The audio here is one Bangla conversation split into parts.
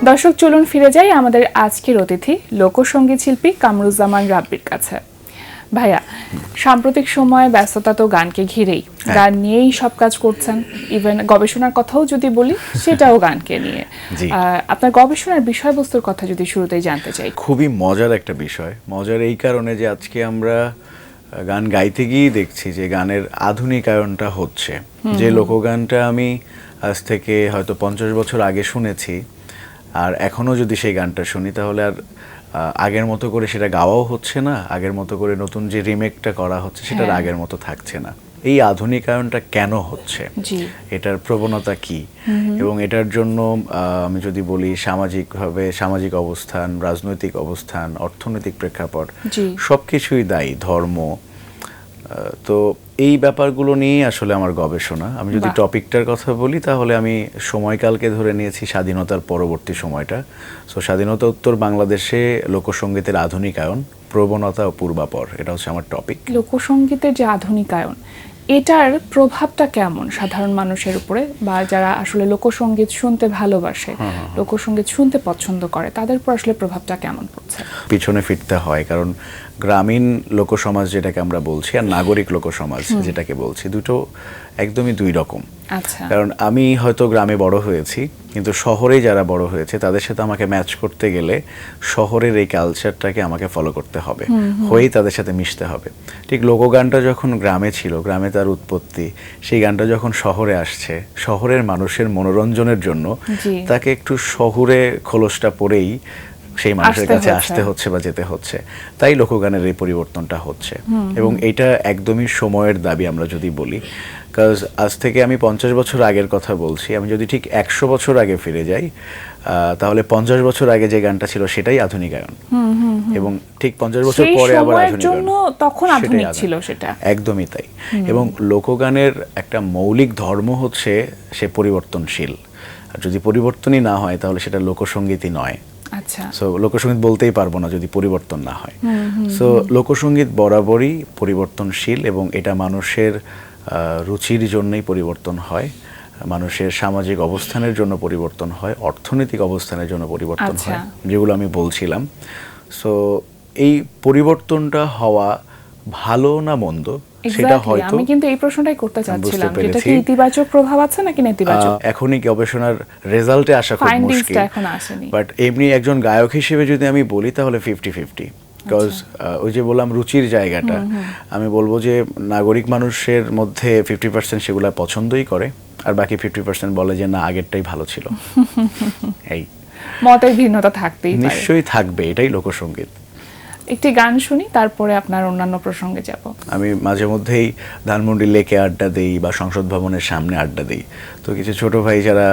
দর্শক চলুন ফিরে যাই আমাদের আজকের অতিথি লোকসঙ্গীত শিল্পী কামরুজ্জামান রাব্বির কাছে। ভাইয়া, সাম্প্রতিক সময়ে ব্যস্ততা তো গানকে ঘিরেই, গান নিয়েই সব কাজ করছেন, ইভেন গবেষণার কথাও যদি বলি সেটাও গানকে নিয়ে। আপনার গবেষণার বিষয়বস্তুর কথা যদি শুরুতেই জানতে চাই। খুবই মজার একটা বিষয়, মজার এই কারণে যে আজকে আমরা গান গাইতে গিয়েই দেখছি যে গানের আধুনিকায়নটা হচ্ছে। যে লোকগানটা আমি আজ থেকে হয়তো 50 বছর আগে শুনেছি, আর এখনও যদি সেই গানটা শুনি তাহলে আর আগের মতো করে সেটা গাওয়াও হচ্ছে না, আগের মতো করে নতুন যে রিমেকটা করা হচ্ছে সেটার আগের মতো থাকছে না। এই আধুনিকায়নটা কেন হচ্ছে, এটার প্রবণতা কি, এবং এটার জন্য আমি যদি বলি সামাজিকভাবে সামাজিক অবস্থান, রাজনৈতিক অবস্থান, অর্থনৈতিক প্রেক্ষাপট সবকিছুই দায়ী, ধর্ম। তো এই ব্যাপারগুলো নিয়েই আসলে আমার গবেষণা। আমি যদি টপিকটার কথা বলি তাহলে আমি সময়কালকে ধরে নিয়েছি স্বাধীনতার পরবর্তী সময়টা। সো স্বাধীনতা উত্তর বাংলাদেশে লোকসঙ্গীতের আধুনিকায়ন, প্রবণতা ও পূর্বাপর, এটা হচ্ছে আমার টপিক। লোকসঙ্গীতের যে আধুনিকায়ন, এটার প্রভাবটা কেমন সাধারণ মানুষের উপরে, বা যারা আসলে লোকসঙ্গীত শুনতে ভালোবাসে, লোকসঙ্গীত শুনতে পছন্দ করে, তাদের উপর আসলে প্রভাবটা কেমন পড়ছে? পিছনে ফিরতে হয়, কারণ গ্রামীণ লোকসমাজ যেটাকে আমরা বলছি আর নাগরিক লোকসমাজ যেটাকে বলছি, দুটো একদমই দুই রকম। কারণ আমি হয়তো গ্রামে বড় হয়েছি, কিন্তু শহরে যারা বড় হয়েছে তাদের সাথে আমাকে ম্যাচ করতে গেলে শহরের এই কালচারটাকে আমাকে ফলো করতে হবে, হয়েই তাদের সাথে মিশতে হবে। ঠিক লোকগানটা যখন গ্রামে ছিল, গ্রামে তার উৎপত্তি, সেই গানটা যখন শহরে আসছে, শহরের মানুষের মনোরঞ্জনের জন্য তাকে একটু শহুরে খোলসটা পরেই সেই মানুষের কাছে আসতে হচ্ছে বা যেতে হচ্ছে। তাই লোকগানের এই পরিবর্তনটা হচ্ছে, এবং এটা একদমই সময়ের দাবি। আমরা যদি বলি, কারণ আজ থেকে আমি 50 বছর আগের কথা বলছি, আমি যদি ঠিক 100 বছর আগে ফিরে যাই তাহলে 50 বছর আগে যে গানটা ছিল সেটাই আধুনিকায়ন, এবং ঠিক 50 বছর পরে আবার আধুনিকায়ন, তখন আধুনিক ছিল সেটা। একদমই তাই। এবং লোকগানের একটা মৌলিক ধর্ম হচ্ছে সে পরিবর্তনশীল, আর যদি পরিবর্তনই না হয় তাহলে সেটা লোকসঙ্গীতই নয়। সো লোকসঙ্গীত বলতেই পারবো না যদি পরিবর্তন না হয়। সো লোকসঙ্গীত বরাবরই পরিবর্তনশীল, এবং এটা মানুষের রুচির জন্যই পরিবর্তন হয়, মানুষের সামাজিক অবস্থানের জন্য পরিবর্তন হয়, অর্থনৈতিক অবস্থানের জন্য পরিবর্তন হয়, যেগুলো আমি বলছিলাম। সো এই পরিবর্তনটা হওয়া ভালো না মন্দ, সেটা হয়তো আমি কিন্তু এই প্রশ্নটাই করতে চাচ্ছিলাম, যেটা কি ইতিবাচক প্রভাব আছে নাকি নেতিবাচক। এখনই গবেষণার রেজাল্টে আসা খুব মুশকিল, বাট এমনি একজন গায়ক হিসেবে যদি আমি বলি তাহলে 50-50। বিকজ ওই যে বললাম রুচির জায়গাটা, আমি বলবো যে নাগরিক মানুষের মধ্যে 50% সেগুলো পছন্দই করে, আর বাকি 50% বলে যে না, আগেরটাই ভালো ছিল। এই মতের ভিন্নতা থাকতেই পারে, নিশ্চয়ই থাকবে, এটাই লোকসঙ্গীত। একটি গান শুনি, তারপরে আপনার অন্যান্য প্রসঙ্গে যাব। আমি মাঝে মধ্যেই ধানমন্ডি লেকে আড্ডা দেই বা সংসদ ভবনের সামনে আড্ডা দেই, তো কিছু ছোট ভাই যারা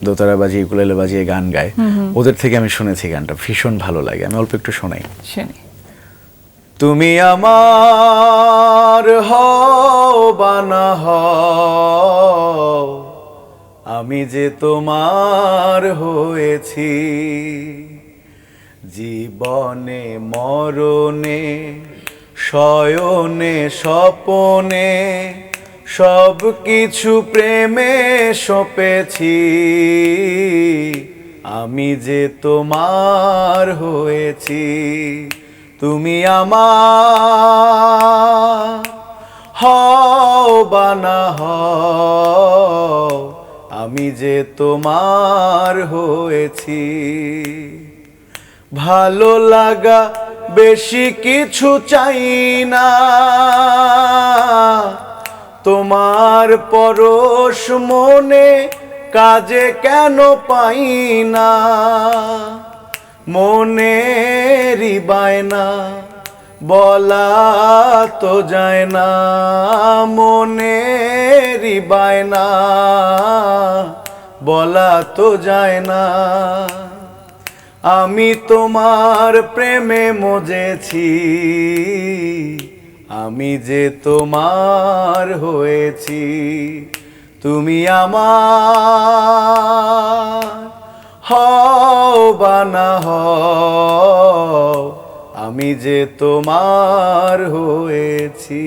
দোতারা বাজিয়ে উকুলেলে বাজিয়ে গান গায়, ওদের থেকে আমি শুনেছি গানটা, ভীষণ ভালো লাগে। আমি অল্প একটু শোনাই। তুমি আমার হও বা না হও, আমি যে তোমার হয়েছি, জীবনে মরণে শয়নে স্বপনে সব কিছু প্রেমে সপেছি, আমি যে তোমার হয়েছি। তুমি আমার হও বা না হও, আমি যে তোমার হয়েছি। ভালো লাগা বেশি কিছু চাই না, তোমার পরশ মনে কাজে কেন পাই না, মনেরই বায়না বলা তো যায় না, মনেরই বায়না বলা তো যায় না। আমি তোমার প্রেমে মজেছি, আমি যে তোমার হয়েছি। তুমি আমার হও বা না হও, আমি যে তোমার হয়েছি।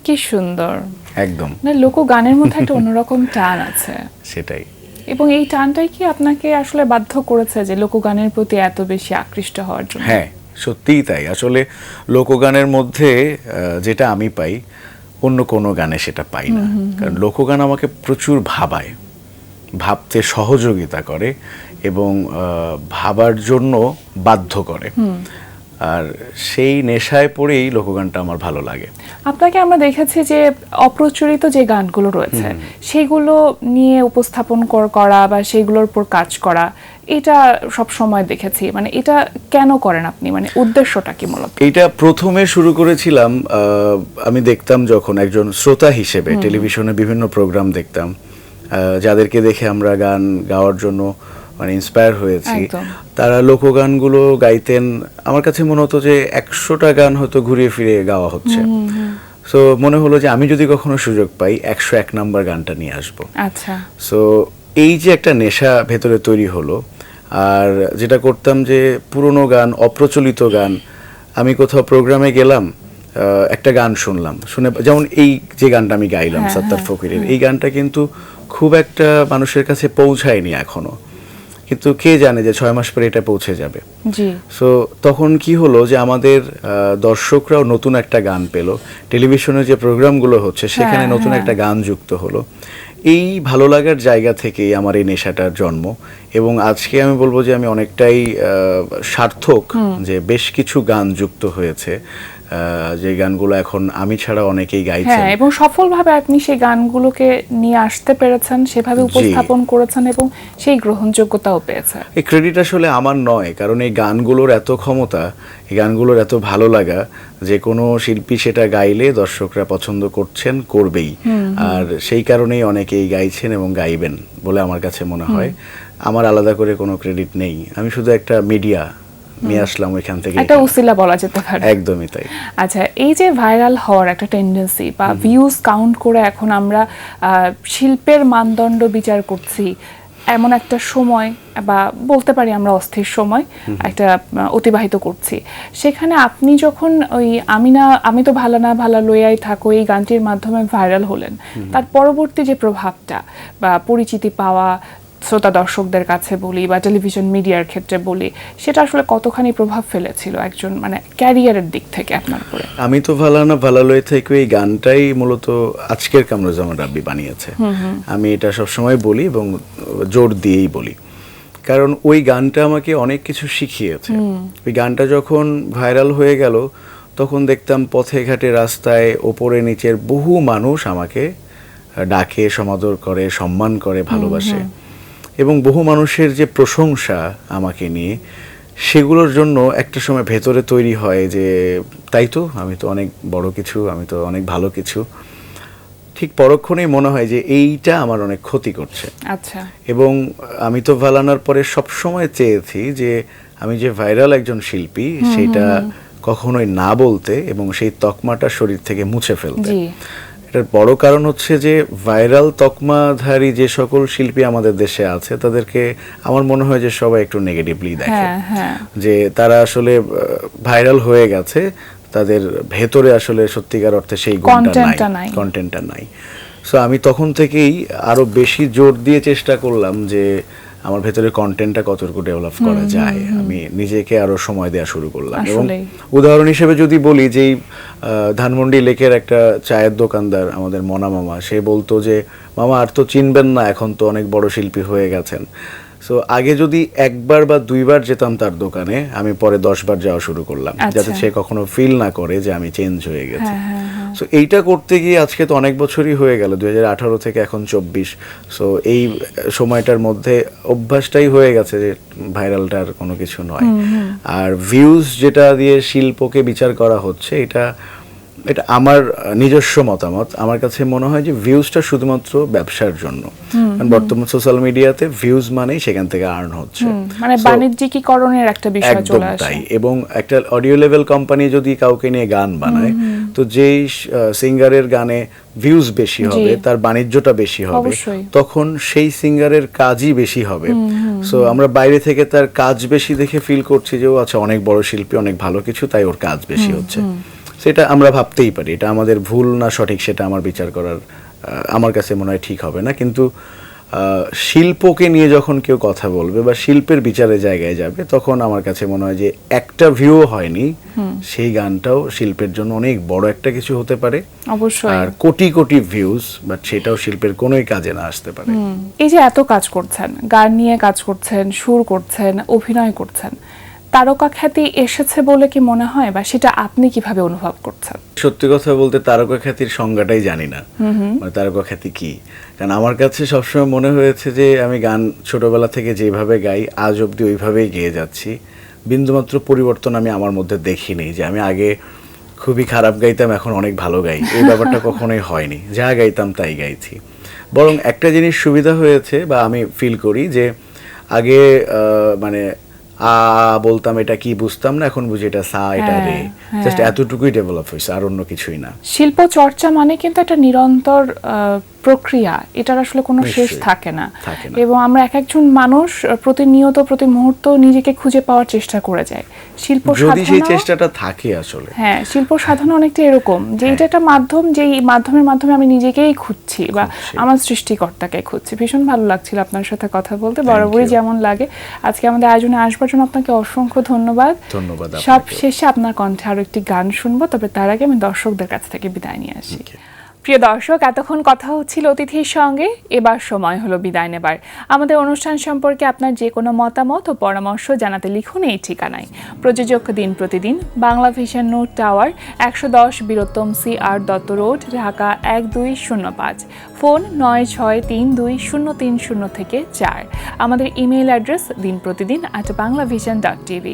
কি সুন্দর, একদম। লোকগানের মধ্যে একটা অন্যরকম টান আছে। সেটাই। এবং এই টানটাই কি আপনাকে আসলে বাধ্য করেছে যে লোকগানের প্রতি এত বেশি আকৃষ্ট হওয়ার জন্য? হ্যাঁ, সত্যিই তাই। আসলে লোকগানের মধ্যে যেটা আমি পাই, অন্য কোনো গানে সেটা পাই না। কারণ লোকগান আমাকে প্রচুর ভাবায়, ভাবতে সহযোগিতা করে এবং ভাবার জন্য বাধ্য করে। আর সেই নেশায় পড়েই লোকগানটা আমার ভালো লাগে। আপনাকে আমরা দেখেছি যে অপ্রচলিত যে গানগুলো রয়েছে সেগুলো নিয়ে উপস্থাপন করা বা সেগুলোর উপর কাজ করা, এটা সব সময় দেখেছি। মানে এটা কেন করেন আপনি, মানে উদ্দেশ্যটা কি মূলত? এইটা প্রথমে শুরু করেছিলাম, আমি দেখতাম যখন একজন শ্রোতা হিসেবে টেলিভিশনে বিভিন্ন প্রোগ্রাম দেখতাম, যাদেরকে দেখে আমরা গান গাওয়ার জন্য মানে ইন্সপায়ার হয়েছি। তারা লোকগানগুলো গাইতেন। আমার কাছে মনে হতো যে 100টা গান হয়তো ঘুরিয়ে ফিরে গাওয়া হচ্ছে। সো মনে হলো যে আমি যদি কখনো সুযোগ পাই 101 নাম্বার গানটা নিয়ে আসবো। আচ্ছা। সো এই যে একটা নেশা ভেতরে তৈরি হলো। আর যেটা করতাম যে পুরনো গান, অপ্রচলিত গান, আমি কোথাও প্রোগ্রামে গেলাম, একটা গান শুনলাম, শুনে যেমন এই যে গানটা আমি গাইলাম সত্তার ফকিরের, এই গানটা কিন্তু খুব একটা মানুষের কাছে পৌঁছায়নি এখনো, কিন্তু কে জানে যে 6 মাস পরে এটা পৌঁছে যাবে। সো তখন কি হলো যে আমাদের দর্শকরাও নতুন একটা গান পেল, টেলিভিশনে যে প্রোগ্রামগুলো হচ্ছে সেখানে নতুন একটা গান যুক্ত হলো। এই ভালো লাগার জায়গা থেকেই আমার এই নেশাটার জন্ম। এবং আজকে আমি বলবো যে আমি অনেকটাই সার্থক যে বেশ কিছু গান যুক্ত হয়েছে, যে গানগুলো এখন আমি ছাড়া অনেকেই গাইছেন। হ্যাঁ, এবং সফলভাবে আপনি সেই গানগুলোকে নিয়ে আসতে পেরেছেন, সেভাবে উপস্থাপন করেছেন এবং সেই গ্রহণযোগ্যতাও পেয়েছে। এই ক্রেডিট আসলে আমার নয়, কারণ এই গানগুলোর এত ক্ষমতা, এই গানগুলোর এত ভালো লাগা, যে কোনো শিল্পী সেটা গাইলে দর্শকরা পছন্দ করছেন, করবেই। আর সেই কারণেই অনেকেই গাইছেন এবং গাইবেন বলে আমার কাছে মনে হয়। আমার আলাদা করে কোনো ক্রেডিট নেই, আমি শুধু একটা মিডিয়া নিয়ে আসলাম ওইখান থেকে, একটা উসিলা বলা যেতে পারে। একদমই তাই। আচ্ছা, এই যে ভাইরাল হওয়ার একটা টেন্ডেন্সি বা ভিউজ কাউন্ট করে এখন আমরা শিল্পের মানদণ্ড বিচার করছি, এমন একটা সময় বা বলতে পারি আমরা অস্থির সময় একটা অতিবাহিত করছি, সেখানে আপনি যখন ওই আমি তো ভালো না ভালো লইয়াই থাকো এই গানটির মাধ্যমে ভাইরাল হলেন, তার পরবর্তী যে প্রভাবটা বা পরিচিতি পাওয়া, শ্রোতা দর্শকদের কাছে বলি বা টেলিভিশন মিডিয়ার ক্ষেত্রে বলি, সেটা আসলে কতখানি প্রভাব ফেলেছিল একজন মানে ক্যারিয়ারের দিক থেকে আপনার উপরে? আমি তো ভালো না ভালো লই থেকে এই গানটাই মূলত আজকের কামরুজ্জামান রাব্বি বানিয়েছে। আমি এটা সবসময় বলি এবং জোর দিয়েই বলি, কারণ ওই গানটা আমাকে অনেক কিছু শিখিয়েছে। ওই গানটা যখন ভাইরাল হয়ে গেল, তখন দেখতাম পথে ঘাটে রাস্তায় ওপরে নিচের বহু মানুষ আমাকে ডাকে, সমাদর করে, সম্মান করে, ভালোবাসে। এবং বহু মানুষের যে প্রশংসা আমাকে নিয়ে, সেগুলোর জন্য একটা সময় ভেতরে তৈরি হয় যে তাই তো, আমি তো অনেক বড় কিছু, আমি তো অনেক ভালো কিছু। ঠিক পরক্ষণেই মনে হয় যে এইটা আমার অনেক ক্ষতি করছে। আচ্ছা। এবং আমি তো ভালানার পরে সবসময় চেয়েছি যে আমি যে ভাইরাল একজন শিল্পী সেটা কখনোই না বলতে এবং সেই তকমাটা শরীর থেকে মুছে ফেলতে। এটার বড় কারণ হচ্ছে যে ভাইরাল তকমাধারী যে সকল শিল্পী আমাদের দেশে আছে, তাদেরকে আমার মনে হয় যে সবাই একটু নেগেটিভলি দেখে, যে তারা আসলে ভাইরাল হয়ে গেছে, তাদের ভেতরে আসলে সত্যিকার অর্থে সেই কন্টেন্টটা নাই। সো আমি তখন থেকেই আরো বেশি জোর দিয়ে চেষ্টা করলাম যে আমার ভেতরে কন্টেন্টটা কতটুকু ডেভেলপ করা যায়। আমি নিজেকে আরো সময় দেওয়া শুরু করলাম। এবং উদাহরণ হিসেবে যদি বলি, যে ধানমন্ডি লেকের একটা চায়ের দোকানদার আমাদের মনা মামা, সে বলতো যে মামা আর তো চিনবেন না, এখন তো অনেক বড় শিল্পী হয়ে গেছেন। সো আগে যদি একবার বা দুইবার যেতাম তার দোকানে, আমি পরে 10 বার যাওয়া শুরু করলাম, যাতে সে কখনো ফিল না করে যে আমি চেঞ্জ হয়ে গেছি। সো এইটা করতে গিয়ে আজকে তো অনেক বছরই হয়ে গেল, 2018 থেকে এখন 24। সো এই সময়টার মধ্যে অভ্যাসটাই হয়ে গেছে যে ভাইরালটার কোনো কিছু নয়। আর ভিউজ যেটা দিয়ে শিল্পকে বিচার করা হচ্ছে, এটা আমার নিজস্ব মতামত। আমার কাছে মনে হয় যে ভিউজটা শুধুমাত্র ব্যবসার জন্য, কারণ বর্তমান সোশ্যাল মিডিয়াতে ভিউজ মানেই সেখান থেকে আর্ন হচ্ছে, মানে বাণিজ্যিকীকরণের একটা বিষয় চলে আসে। তাই। এবং একটা অডিও লেভেল কোম্পানি যদি কাউকে নিয়ে গান বানায়, তো যেই সিঙ্গারের গানে ভিউজ বেশি হবে, তার বাণিজ্যটা বেশি হবে, তখন সেই সিঙ্গারের কাজই বেশি হবে। সো আমরা বাইরে থেকে তার কাজ বেশি দেখে ফিল করছি যে ও আচ্ছা অনেক বড় শিল্পী, অনেক ভালো কিছু, তাই ওর কাজ বেশি হচ্ছে। সেটা আমরা ভাবতেই পারি, এটা আমাদের ভুল না সঠিক সেটা আমার বিচার করার আমার কাছে মনে হয় ঠিক হবে না। কিন্তু শিল্পকে নিয়ে যখন কেউ কথা বলবে বা শিল্পের বিচারের জায়গায় যাবে, তখন আমার কাছে মনে হয় যে একটা ভিউ হয়নি সেই গানটাও শিল্পের জন্য অনেক বড় একটা কিছু হতে পারে। অবশ্যই। আর কোটি কোটি ভিউজ, বাট সেটাও শিল্পের কোনোই কাজে না আসতে পারে। এই যে এত কাজ করছেন, গান নিয়ে কাজ করছেন, সুর করছেন, অভিনয় করছেন, তারকা খ্যাতি এসেছে বলে কি মনে হয়, বা সেটা আপনি কিভাবে অনুভব করছেন? সত্যি কথা বলতে তারকা খ্যাতির সংজ্ঞাটাই জানি না, মানে তারকা খ্যাতি কি। কারণ আমার কাছে সবসময় মনে হয়েছে যে আমি গান ছোটবেলা থেকে যেভাবে গাই আজ অবধি ওইভাবেই গেয়ে যাচ্ছি। বিন্দুমাত্র পরিবর্তন আমি আমার মধ্যে দেখিনি, যে আমি আগে খুবই খারাপ গাইতাম এখন অনেক ভালো গাই, এই ব্যাপারটা কখনোই হয়নি। যা গাইতাম তাই গাইছি। বরং একটা জিনিস সুবিধা হয়েছে বা আমি ফিল করি যে আগে মানে বলতাম এটা কি বুঝতাম না, এখন বুঝি এটা সা এটা রে, জাস্ট এতটুকুই ডেভেলপ হয়েছে, আর অন্য কিছুই না। শিল্প চর্চা মানে কিন্তু একটা নিরন্তর প্রক্রিয়া, এটার আসলে কোনো শেষ থাকে না। এবং আমরা এক একজন মানুষ প্রতিনিয়ত প্রতি মুহূর্ত নিজেকে খুঁজে পাওয়ার চেষ্টা করে যায়। শিল্প যদি সেই সাধনা, চেষ্টাটা থাকে আসলে, হ্যাঁ, শিল্প সাধনা অনেকটা এরকম যে এটা একটা মাধ্যম, যেই মাধ্যমের মাধ্যমে আমি নিজেকেই খুঁজছি বা আমার সৃষ্টিকর্তাকে খুঁজছি। ভীষণ ভালো লাগছিল আপনার সাথে কথা বলতে, বরাবরই যেমন লাগে। আজকে আমাদের আয়োজনে আসবার জন্য আপনাকে অসংখ্য ধন্যবাদ। ধন্যবাদ। সব শেষে আপনার কণ্ঠে আরো একটি গান শুনবো, তবে তার আগে আমি দর্শকদের কাছ থেকে বিদায় নিয়ে আসি। প্রিয় দর্শক, এতক্ষণ কথা হচ্ছিল অতিথির সঙ্গে, এবার সময় হলো বিদায় নেবার। আমাদের অনুষ্ঠান সম্পর্কে আপনার যে কোনো মতামত ও পরামর্শ জানাতে লিখুন এই ঠিকানায়। প্রযোজক দিন প্রতিদিন, Bangla vision note tower, 110 Bir Uttam C R Dutta road, Dhaka 1205। Phone 96320303 থেকে 4। আমাদের ইমেইল অ্যাড্রেস dinprotidin@banglavision.tv।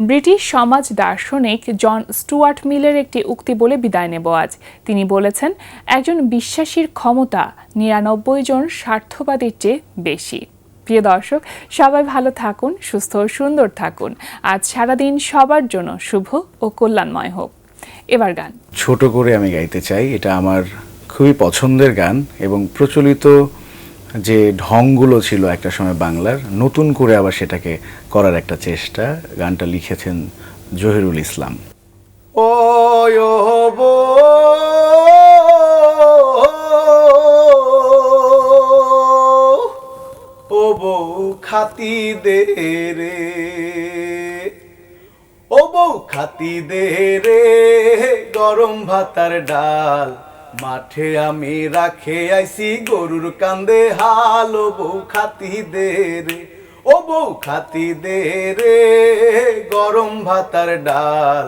ব্রিটিশ সমাজ দার্শনিক জন স্টুয়ার্ট মিলের একটি উক্তি বলে বিদায় নেব আজ। তিনি বলেছেন, একজন বিশ্বাসীর ক্ষমতা 99 জন স্বার্থবাদীর চেয়ে বেশি। প্রিয় দর্শক, সবাই ভালো থাকুন, সুস্থ ও সুন্দর থাকুন। আজ সারাদিন সবার জন্য শুভ ও কল্যাণময় হোক। এবার গান ছোট করে আমি গাইতে চাই। এটা আমার খুবই পছন্দের গান এবং প্রচলিত যে ঢংগুলো ছিল একটা সময় বাংলার, নতুন করে আবার সেটাকে করার একটা চেষ্টা। গানটা লিখেছেন জহিরুল ইসলাম। ও বউ খাতি দে রে, ও বউ খাতি দে রে, গরম ভাতার ডাল, মাঠে আমি রাখে আইছি গরুর কান্দে হাল। ও বউ খাতি দে রে, ও বউ খাতি দে রে, গরম ভাতার ডাল,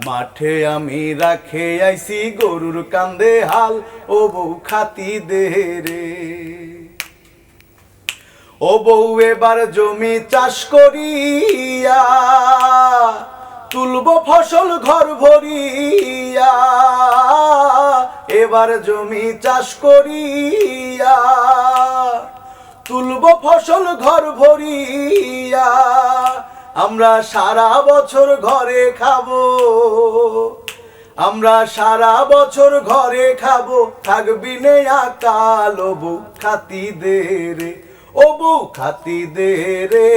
মাঠে আমি রাখে আইছি গরুর কান্দে হাল। ও বউ খাতি দে রে, ও বউ এবার জমি চাষ করিয়া, তুলব ফসল ঘর ভরিয়া। এবার জমি চাষ করিয়া, তুলব ফসল ঘর ভরিয়া। আমরা সারা বছর ঘরে খাবো, আমরা সারা বছর ঘরে খাবো, থাকবি নে আকাল। ও বউ খাতি দে রে, ও বউ খাতি দে রে,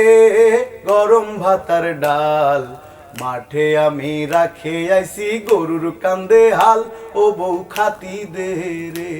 গরম ভাতার ডাল, মাঠে আমি রাখে আইছি গরুর কান্দে হাল। ও বউ খাতি দে রে।